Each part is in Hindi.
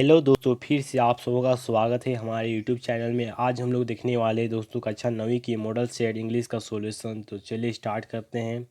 हेलो दोस्तों, फिर से आप सबों का स्वागत है हमारे यूट्यूब चैनल में। आज हम लोग देखने वाले हैं दोस्तों कक्षा 9वीं की मॉडल सेट इंग्लिश का सॉल्यूशन। तो चलिए स्टार्ट करते हैं।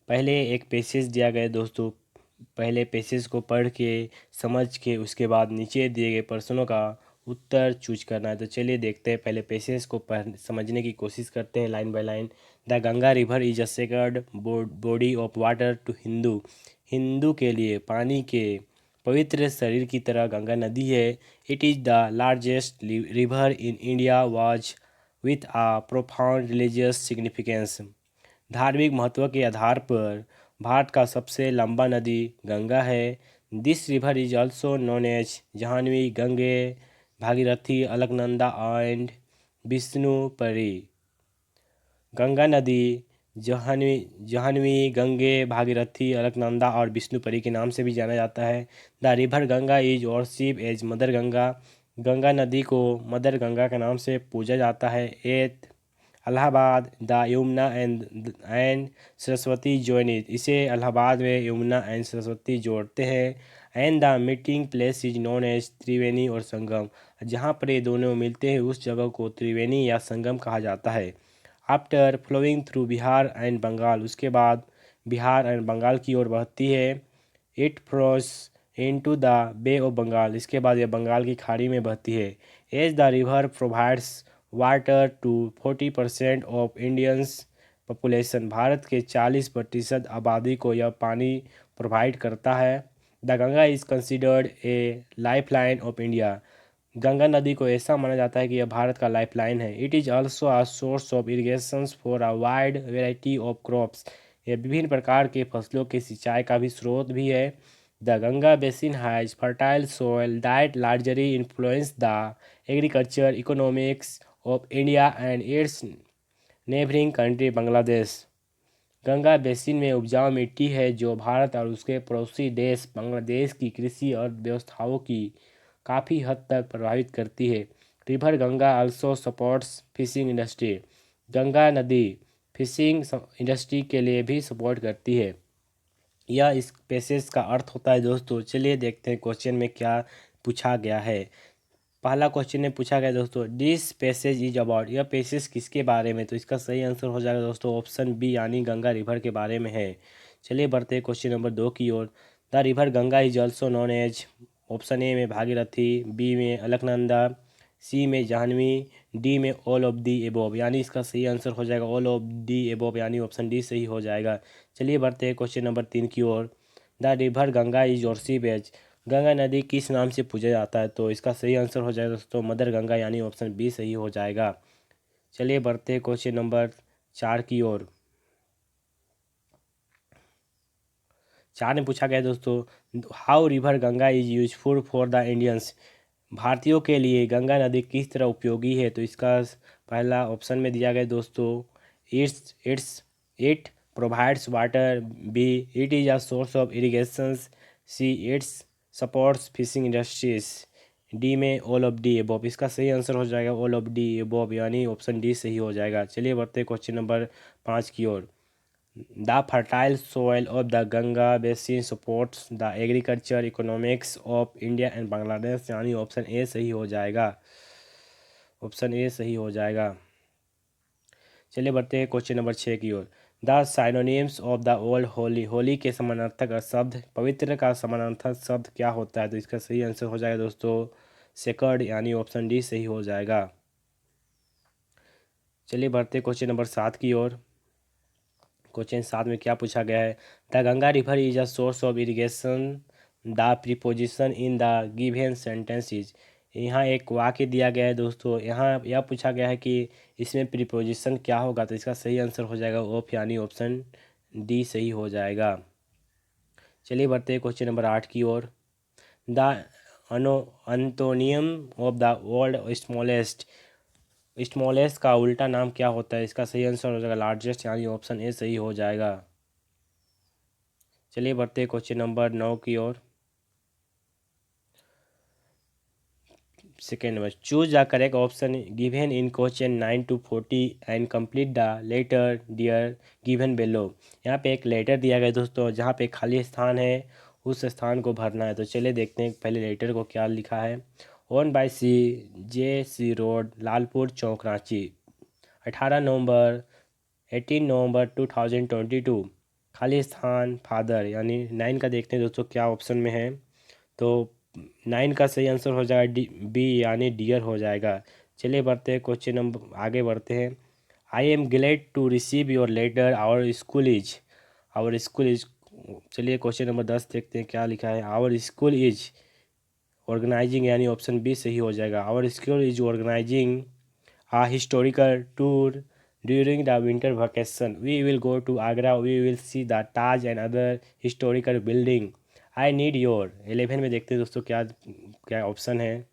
पहले एक पैसेज दिया गया है दोस्तों। पहले पैसेज को पढ़ के समझ के उसके बाद नीचे दिए गए प्रश्नों का उत्तर चूज करना है। तो चलिए देखते हैं, पहले पैसेज को पढ़ समझने की कोशिश करते हैं line by line. The Ganga river is a sacred body of water to Hindu. हिंदू के लिए पानी के पवित्र शरीर की तरह गंगा नदी है। It is the largest river in India was with a profound religious significance. धार्मिक महत्व के आधार पर भारत का सबसे लंबा नदी गंगा है। This river is also known as Jahnavi, Gange, Bhagirathi, Alaknanda and Vishnupari. Ganga नदी जाह्नवी जाह्नवी, गंगे, भागीरथी, अलकनंदा और विष्णुपरी के नाम से भी जाना जाता है। The river Ganga is worship as mother Ganga. Ganga नदी को मदर गंगा के नाम से पूजा जाता है। At Allahabad the Yamuna and Saraswati join it. इसे इलाहाबाद में यमुना एंड सरस्वती जोड़ते हैं। And the meeting place is known as Triveni और संगम। जहाँ पर ये दोनों मिलते हैं उस जगह को त्रिवेणी या संगम कहा जाता है। After flowing through Bihar and Bengal, उसके बाद बिहार एंड बंगाल की ओर बहती है। It flows into the bay of Bengal, इसके बाद यह बंगाल की खाड़ी में बहती है। As the river provides water to 40% of Indians population, Bharat के 40% आबादी को यह पानी प्रोवाइड करता है। The Ganga is considered a life line of India. Ganga नदी को ऐसा माना जाता है कि यह भारत का लाइफलाइन है। It is also a source of irrigation for a wide variety of crops. यह विभिन्न प्रकार के फसलों के सिंचाई का भी स्रोत भी है। The Ganga basin has fertile soil that largely influence the agriculture economics of India and it's neighbouring country Bangladesh. Ganga basin में उपजाऊ मिट्टी है जो भारत और उसके पड़ोसी देश बांग्लादेश की कृषि और व्यवस्थाओं की काफ़ी हद तक प्रभावित करती है। River Ganga also supports fishing industry. Ganga नदी फिशिंग इंडस्ट्री के लिए भी सपोर्ट करती है। यह इस पैसेज का अर्थ होता है दोस्तों। चलिए देखते हैं क्वेश्चन में क्या पूछा गया है। पहला क्वेश्चन में पूछा गया दोस्तों, दिस पैसेज इज अबाउट। यह पैसेज किसके बारे में? तो इसका सही आंसर हो जाएगा दोस्तों ऑप्शन बी, यानी गंगा रिवर के बारे में है। चलिए बढ़ते हैं क्वेश्चन नंबर 2 की ओर। The river Ganga is also known as. Option A में भागीरथी, बी में अलकनंदा, सी में जाह्नवी, डी में ऑल ऑफ दी एबोव, यानी इसका सही आंसर हो जाएगा ऑल ऑफ दी एबोव, यानी ऑप्शन डी सही हो जाएगा। चलिए बढ़ते हैं क्वेश्चन नंबर 3 की ओर। The river Ganga is worship as. Ganga नदी किस नाम से पूजा जाता है? तो इसका सही आंसर हो जाएगा दोस्तों मदर गंगा, यानी ऑप्शन बी सही हो जाएगा। चलिए बढ़ते हैं क्वेश्चन नंबर 4 की ओर। 4 में पूछा गया दोस्तों, how river Ganga is useful for the Indians. भारतीयों के लिए गंगा नदी किस तरह उपयोगी है? तो इसका पहला ऑप्शन में दिया गया दोस्तों, it's it's it provides water, B it is a source of irrigation, C it's supports fishing industries, D में ऑल ऑफ डी एबोव। इसका सही आंसर हो जाएगा ऑल ऑफ डी एबोव, यानी ऑप्शन डी सही हो जाएगा। चलिए बढ़ते क्वेश्चन नंबर 5 की ओर। The fertile soil of the Ganga basin supports the agriculture economics of India and Bangladesh, यानी ऑप्शन ए सही हो जाएगा। ऑप्शन ए सही हो जाएगा। चलिए बढ़ते हैं क्वेश्चन नंबर 6 की ओर। The synonyms of the world holy. Holy के समानार्थक शब्द, पवित्र का समानार्थक शब्द क्या होता है? तो इसका सही आंसर हो जाएगा दोस्तों सेकर्ड, यानी ऑप्शन डी सही हो जाएगा। चलिए बढ़ते क्वेश्चन नंबर 7 की ओर। क्वेश्चन 7 में क्या पूछा गया है? The Ganga river is a source of irrigation, the preposition in the given sentences. यहाँ एक वाक्य दिया गया है दोस्तों। यहाँ यह पूछा गया है कि इसमें प्रीपोजिशन क्या होगा? तो इसका सही आंसर हो जाएगा ऑफ, यानी ऑप्शन डी सही हो जाएगा। चलिए बढ़ते हैं क्वेश्चन नंबर 8 की ओर। द अनो antonym of the world smallest. Smallest का उल्टा नाम क्या होता है? इसका सही आंसर हो जाएगा लार्जेस्ट, यानी ऑप्शन ए सही हो जाएगा। चलिए बढ़ते हैं क्वेश्चन नंबर 9 की ओर। Second number, choose the correct option given in question 9 to 40 and complete the letter dear given below. यहाँ पे एक लेटर दिया गया है दोस्तों, जहाँ पे खाली स्थान है उस स्थान को भरना है। तो चलिए देखते हैं पहले लेटर को क्या लिखा है। 1/C JC रोड, लालपुर चौक, रांची, 18 नवंबर 18 नवंबर 2022। खाली स्थान फादर, यानी 9 का देखते हैं दोस्तों क्या ऑप्शन में है। तो 9 का सही आंसर हो जाएगा बी, यानी डियर हो जाएगा। चलिए बढ़ते हैं क्वेश्चन नंबर, आगे बढ़ते हैं। I am glad to receive your letter, our school is. चलिए क्वेश्चन नंबर 10 देखते हैं क्या लिखा है। आवर स्कूल इज ऑर्गेनाइजिंग, यानी ऑप्शन बी सही हो जाएगा। आवर स्कूल इज ऑर्गेनाइजिंग a historical tour during the winter vacation. We will go to Agra. We will see the Taj and other historical building. I need your 11 में देखते हैं दोस्तों क्या क्या ऑप्शन है।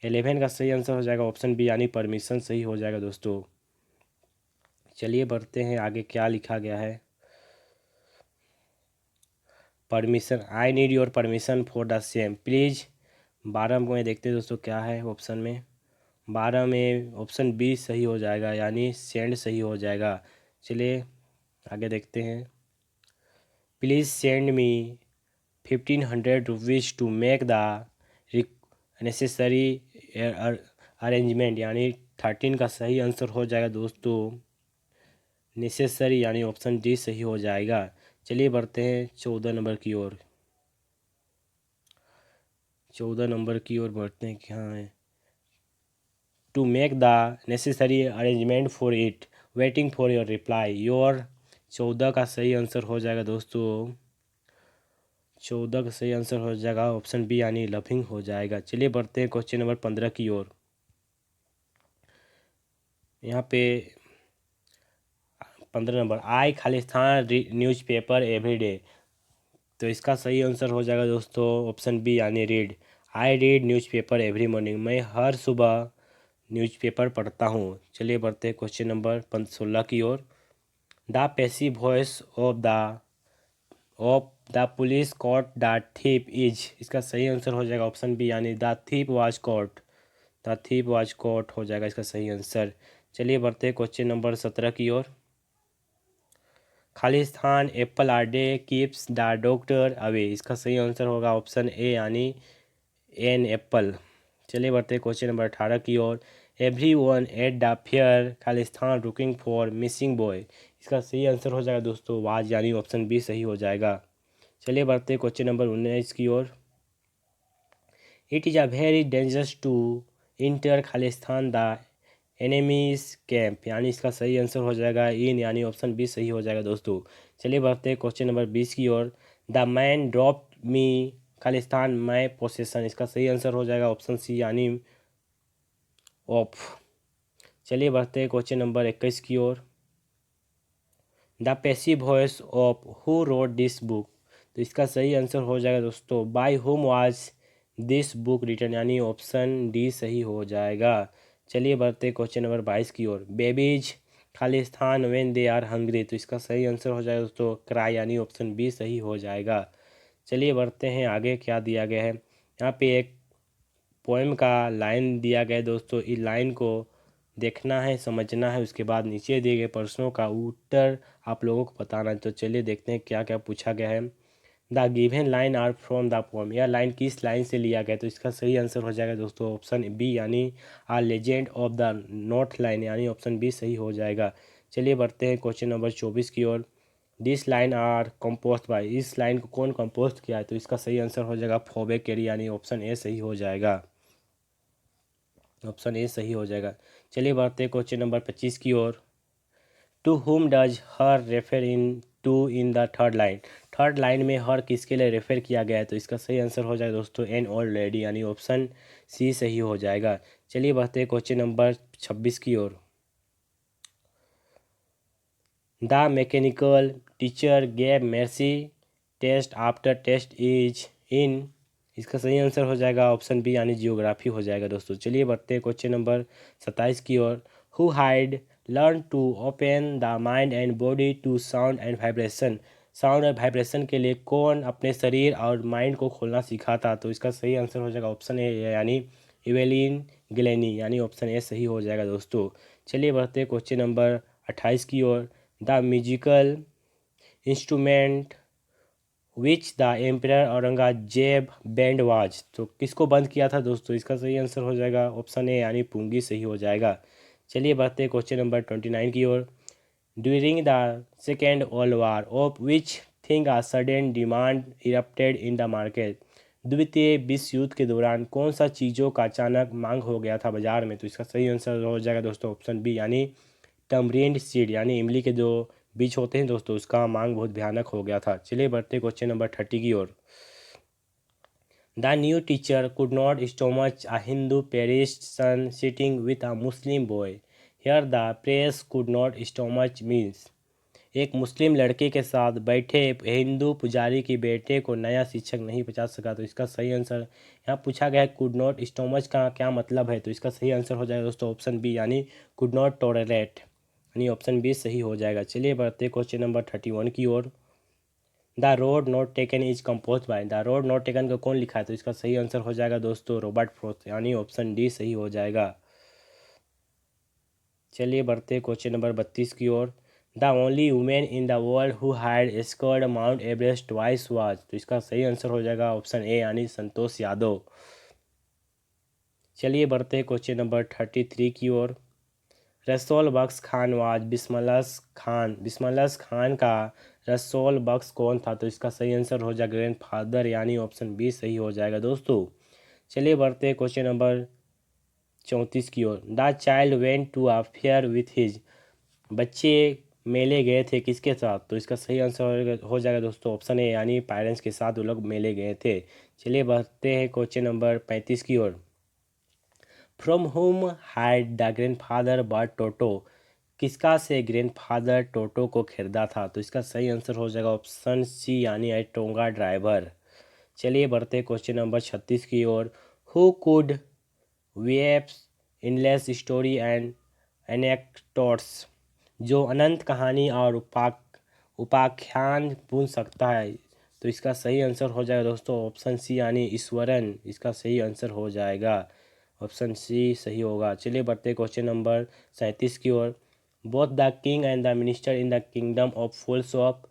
11 का सही आंसर हो जाएगा ऑप्शन बी, यानी परमिशन सही हो जाएगा दोस्तों। चलिए बढ़ते हैं आगे क्या लिखा गया है। Permission, I need your permission for the same please. 12 में देखते हैं दोस्तों क्या है ऑप्शन में। 12 में ऑप्शन बी सही हो जाएगा, यानी सेंड सही हो जाएगा। चलिए आगे देखते हैं। Please send me 1500 rupees to make the necessary arrangement, यानी 13 का सही आंसर हो जाएगा दोस्तों नेसेसरी, यानी ऑप्शन डी सही हो जाएगा। चलिए बढ़ते हैं 14 नंबर की ओर। 14 नंबर की ओर बढ़ते हैं, क्या है। To make the necessary arrangement for it, waiting for your reply your. 14 का सही आंसर हो जाएगा दोस्तों। 14 का सही आंसर हो जाएगा ऑप्शन बी, यानी लविंग हो जाएगा। चलिए बढ़ते हैं क्वेश्चन नंबर 15 की ओर। यहाँ पे 15 नंबर, आई खालिस्तान न्यूज़पेपर एवरीडे। तो इसका सही आंसर हो जाएगा दोस्तों ऑप्शन बी, यानी read. I read newspaper every morning, मैं हर सुबह न्यूज़पेपर पढ़ता हूँ। चलिए बढ़ते हैं क्वेश्चन नंबर 16 की ओर। The passive voice of the police caught the thief is. इसका सही आंसर हो जाएगा ऑप्शन बी, यानी the thief was caught. The thief was caught हो जाएगा इसका सही आंसर। चलिए बढ़ते हैं क्वेश्चन नंबर 17 की ओर। खालिस्तान apple are day keeps the doctor away. इसका सही आंसर होगा ऑप्शन ए, यानी एन एप्पल। चलिए बढ़ते हैं क्वेश्चन नंबर 18 की ओर। Everyone at the fair खालिस्तान लुकिंग फॉर मिसिंग बॉय। इसका सही आंसर हो जाएगा दोस्तों वाज, यानी ऑप्शन बी सही हो जाएगा। चलिए बढ़ते हैं क्वेश्चन नंबर 19 की ओर। It is a very dangerous to enter खालिस्तान द एनिमीज कैंप, यानी इसका सही आंसर हो जाएगा इन, यानी ऑप्शन बी सही हो जाएगा दोस्तों। चलिए बढ़ते हैं क्वेश्चन नंबर 20 की ओर। द मैन ड्रॉप मी खालिस्तान माई पोसेशन। इसका सही आंसर हो जाएगा ऑप्शन सी, यानी ऑफ। चलिए बढ़ते हैं क्वेश्चन नंबर 21 की ओर। The passive voice of who wrote this book. तो इसका सही आंसर हो जाएगा दोस्तों by whom was this book written, यानी ऑप्शन डी सही हो जाएगा। चलिए बढ़ते क्वेश्चन नंबर 22 की ओर। Babies Khalistan when they are hungry. तो इसका सही आंसर हो जाएगा दोस्तों क्राई, यानी ऑप्शन बी सही हो जाएगा। चलिए बढ़ते हैं आगे क्या दिया गया है। यहाँ पे एक पोएम का लाइन दिया गया है दोस्तों। इस लाइन को देखना है, समझना है, उसके बाद नीचे दिए गए प्रश्नों का उत्तर आप लोगों को बताना है। तो चलिए देखते हैं क्या क्या पूछा गया है। The given line are from the poem. यह लाइन किस लाइन से लिया गया है। तो इसका सही आंसर हो जाएगा दोस्तों ऑप्शन बी, यानी a legend of the north line, यानी ऑप्शन बी सही हो जाएगा। चलिए बढ़ते हैं क्वेश्चन नंबर 24 की ओर। This line are composed by. इस लाइन को कौन कंपोस्ट किया है। तो इसका सही आंसर हो जाएगा फोबे केरी, यानी ऑप्शन ए सही हो जाएगा। ऑप्शन ए सही हो जाएगा। चलिए बढ़ते हैं क्वेश्चन नंबर 25 की ओर। To whom does her refer in the third line. Third line में हर किसके लिए रेफर किया गया है। तो इसका सही आंसर हो जाएगा दोस्तों एन ओल्ड लेडी, यानी ऑप्शन सी सही हो जाएगा। चलिए बढ़ते हैं क्वेश्चन नंबर 26 की ओर। The mechanical teacher gave mercy test after test is in. इसका सही आंसर हो जाएगा ऑप्शन बी, यानी जियोग्राफी हो जाएगा दोस्तों। चलिए बढ़ते हैं क्वेश्चन नंबर 27 की ओर। Who hide learn to open the mind and body to sound and vibration. Sound और वाइब्रेशन के लिए कौन अपने शरीर और माइंड को खोलना सीखा था। तो इसका सही आंसर हो जाएगा ऑप्शन ए, यानी इवेलिन गिलेनी, यानी ऑप्शन ए सही हो जाएगा दोस्तों। चलिए बढ़ते हैं क्वेश्चन नंबर 28 की ओर। The musical instrument which the emperor Aurangzeb banned was, तो किसको बंद किया था दोस्तों? इसका सही आंसर हो जाएगा ऑप्शन ए यानी पुंगी सही हो जाएगा। चलिए बढ़ते हैं क्वेश्चन नंबर 29 की ओर। During the second world war of which thing a sudden demand erupted in the market, द्वितीय विश्व युद्ध के दौरान कौन सा चीज़ों का अचानक मांग हो गया था बाजार में? तो इसका सही आंसर हो जाएगा दोस्तों ऑप्शन बी यानी टमरिंड सीड, यानी इमली के जो बीज होते हैं दोस्तों उसका मांग बहुत भयानक हो गया था। चलिए बढ़ते क्वेश्चन नंबर 30 की ओर। The new teacher could not stomach a Hindu priest's son sitting with a Muslim boy, here the phrase could not stomach means, एक मुस्लिम लड़के के साथ बैठे हिंदू पुजारी की बेटे को नया शिक्षक नहीं बचा सका। तो इसका सही आंसर यहाँ पूछा गया है कुड नॉट स्टोमच का क्या मतलब है? तो इसका सही आंसर हो जाएगा दोस्तों ऑप्शन बी यानी कुड नॉट टॉलरेट, यानी ऑप्शन बी सही हो जाएगा। चलिए बढ़ते क्वेश्चन नंबर 31 की ओर। The road not taken is compose by, the road not taken को कौन लिखा है? तो इसका सही आंसर हो जाएगा दोस्तों रॉबर्ट फ्रॉस्ट, यानी ऑप्शन डी सही हो जाएगा। चलिए बढ़ते क्वेश्चन नंबर 32 की ओर। The only women in the world who had scaled mount Everest twice was, तो इसका सही आंसर हो जाएगा ऑप्शन ए यानी संतोष यादव। चलिए बढ़ते क्वेश्चन नंबर 33 की ओर। रसौल बख्श खान वाज बिस्मिल्लाह खान का रसौल बख्श कौन था? तो इसका सही आंसर हो जाएगा ग्रैंडफादर, यानी ऑप्शन बी सही हो जाएगा दोस्तों। चलिए बढ़ते क्वेश्चन नंबर 34 की ओर। The child went to a fair with his, बच्चे मेले गए थे किसके साथ? तो इसका सही आंसर हो जाएगा दोस्तों ऑप्शन ए यानी पेरेंट्स के साथ वो लोग मेले गए थे। चलिए बढ़ते हैं क्वेश्चन नंबर 35 की ओर। From home had the grandfather but Toto, किसका से ग्रैंडफादर टोटो को खरीदा था? तो इसका सही आंसर हो जाएगा ऑप्शन सी यानी टोंगा ड्राइवर। चलिए बढ़ते क्वेश्चन नंबर 36 की ओर। Who could weaves endless story and anecdotes, जो अनंत कहानी और उपाख्यान पूछ सकता है? तो इसका सही आंसर हो जाएगा दोस्तों ऑप्शन सी यानी ईश्वरन, इसका सही आंसर हो जाएगा ऑप्शन सी सही होगा। चलिए बढ़ते क्वेश्चन नंबर 37 की ओर। Both the king and the minister in the kingdom of fools of,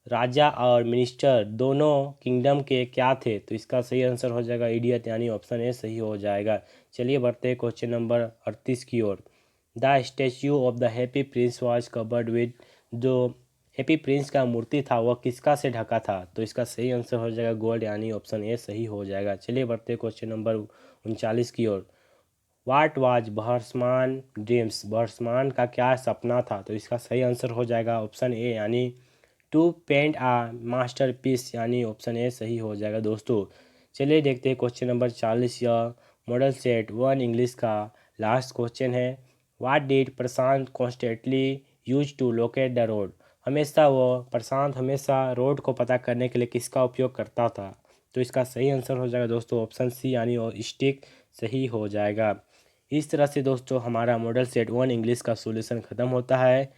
राजा और मिनिस्टर दोनों किंगडम के क्या थे? तो इसका सही आंसर हो जाएगा इडियट, यानी ऑप्शन ए सही हो जाएगा। चलिए बढ़ते क्वेश्चन नंबर 38 की ओर। The statue of the happy prince was covered with, जो हैप्पी प्रिंस का मूर्ति था वह किसका से ढका था? तो इसका सही आंसर हो जाएगा गोल्ड, यानी ऑप्शन ए सही हो जाएगा। चलिए बढ़ते क्वेश्चन नंबर 39 की ओर। वाट वाज बहर्समान ड्रीम्स, बहर्समान का क्या सपना था? तो इसका सही आंसर हो जाएगा ऑप्शन ए यानी टू पेंट आ मास्टरपीस, यानी ऑप्शन ए सही हो जाएगा दोस्तों। चलिए देखते हैं क्वेश्चन नंबर 40 या मॉडल सेट 1 इंग्लिश का लास्ट क्वेश्चन है। What did Prashant constantly use to locate the road, Prashant हमेशा रोड को पता करने के लिए किसका उपयोग करता था? तो इसका सही आंसर हो जाएगा दोस्तों ऑप्शन सी यानी स्टिक सही हो जाएगा। इस तरह से दोस्तों हमारा मॉडल सेट 1 इंग्लिश का सॉल्यूशन ख़त्म होता है।